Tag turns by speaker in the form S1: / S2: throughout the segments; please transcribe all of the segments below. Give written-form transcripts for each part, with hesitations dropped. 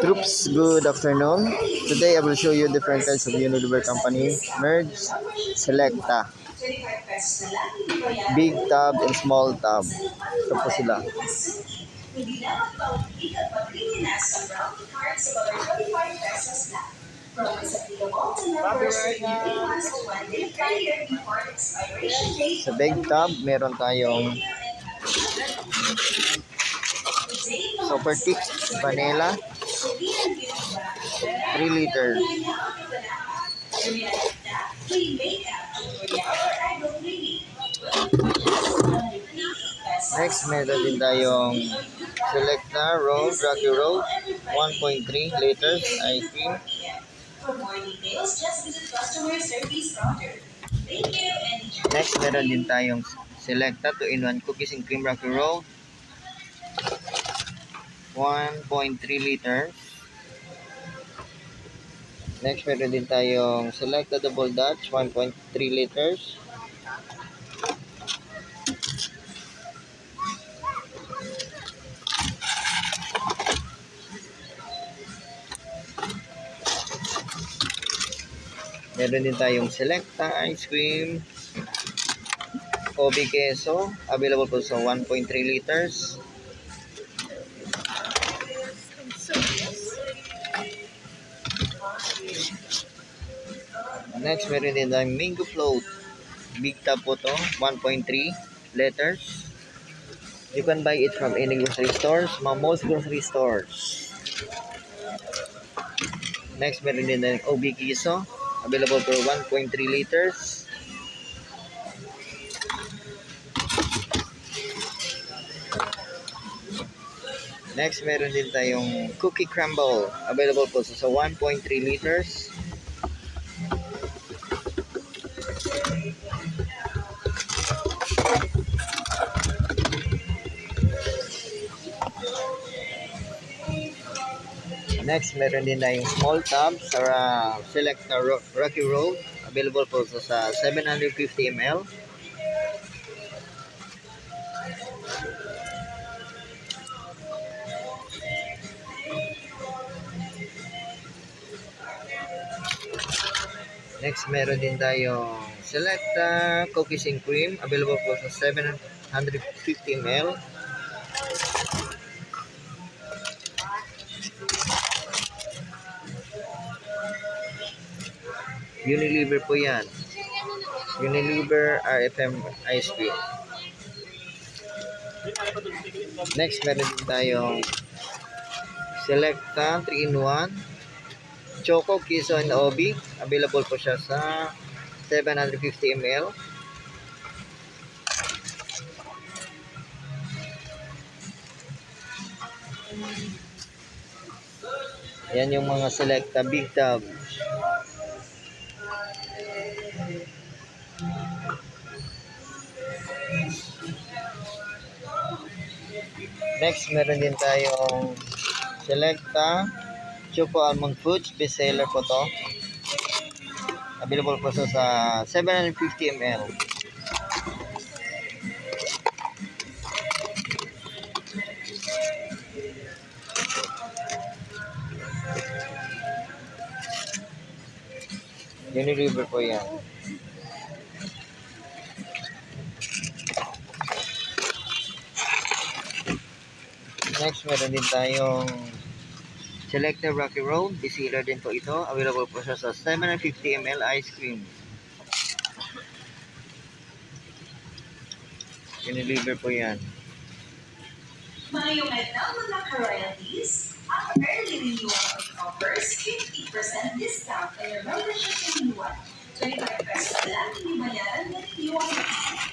S1: Troops, good afternoon. Today I will show you different kinds of Unilever company. Merge, Selecta, big tub and small tub. Ito po sila. Sa big tub, meron tayong Super Thick Vanilla 3 liters. Next, meron din tayong Selecta Road, Rocky Road 1.3 liters ice cream. Next, meron din tayong Selecta 2-in-1 Cookies and Cream Rocky Road 1.3 liters. Next, meron din tayong Selecta Double Dutch 1.3 liters. Meron din tayong Selecta Ice Cream Kobe Queso, available po sa 1.3 liters. Next, meron din tayong Mango Float. Big tub po to, 1.3 liters. You can buy it from any grocery stores, most grocery stores. Next, meron din tayong OB Queso, available for 1.3 liters. Next, meron din tayong Cookie Crumble, available po sa 1.3 liters. Next, meron din tayong small tub sa Selecta Rocky Road, available po sa 750 ml. Next, meron din tayong Selecta Cookies and Cream, available po sa 750 ml. Unilever po yan. Unilever RFM Ice Cream. Next, meron din tayong Selecta 3-in-1 Choco, Queso, and Obi. Available po siya sa 750 ml. Yan yung mga Selecta Big Tub. Next, meron din tayong Selecta Choco Almond Fudge, best seller po to. Available po sa 750 ml. Unilever po yan. Next, meron din tayong Selecta Rocky Road, best-seller din po ito. Available po siya sa 750 ml ice cream. Unilever po yan.
S2: Ngayong adlaw mga ka-royalties, ang early renewal offers 50% discount on your membership renewal. 25 pesos na lang inibayaran na renewal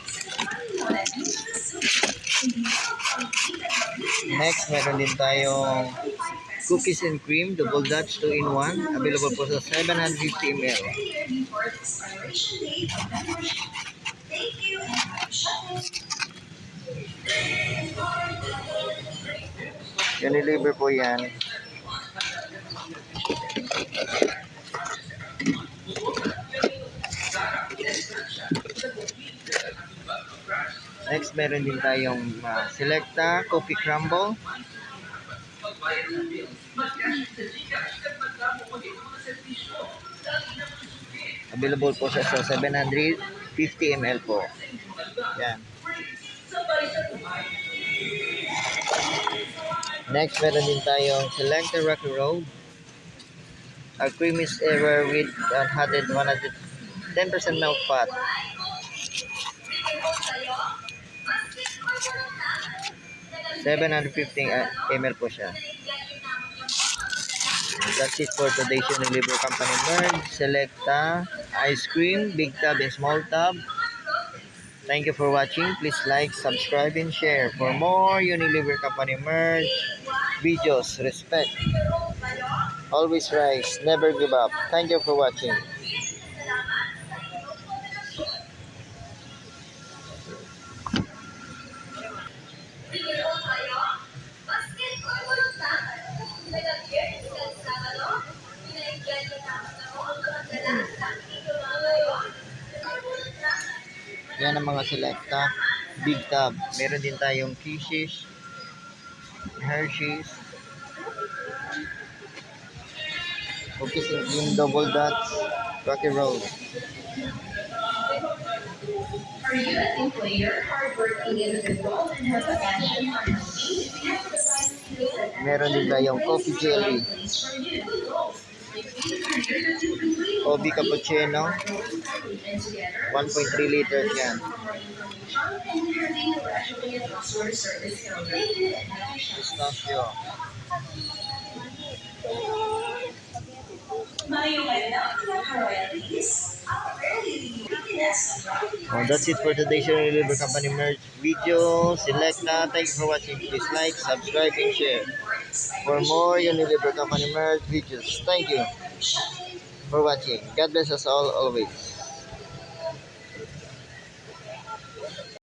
S2: sa paniwalan ng mga susunod. Hindi na magpangkita na
S1: Next, meron din tayong Cookies and Cream Double Dutch 2-in-1, available po sa 750 ml.
S2: Thank you and happy shopping!
S1: Unilever po yan. Next, meron din tayong Selecta Coffee Crumble. Available po siya sa 750 ml po. Yan. Next, meron din tayong Selecta Rocky Road. A creamy ever with 110% milk fat. 750 ml po siya. That's it for today's Unilever Company merge. Selecta ice cream, big tub and small tub. Thank you for watching. Please like, subscribe, and share for more Unilever Company merge videos. Respect. Always rise. Never give up. Thank you for watching. Yan ang mga Selecta Big Tub. Meron din tayong Kisses, Hershey's, Cookies and Cream Double Dots, Rocky Road.
S2: Are you a team player, hardworking individual, and have a passion for helping? We have the right skills and
S1: Meron din tayong coffee jelly,
S2: place for you. If you're the team complete,
S1: Obi Cappuccino,
S2: and together,
S1: 1.3 liters yan.
S2: and having a gradually a customer service counter.
S1: Pistachio.
S2: Mayo na royalties.
S1: That's it for today's Unilever Company merge video. Selecta. Thank you for watching. Please like, subscribe, and share for more Unilever Company merge videos. Thank you for watching. God bless us all always.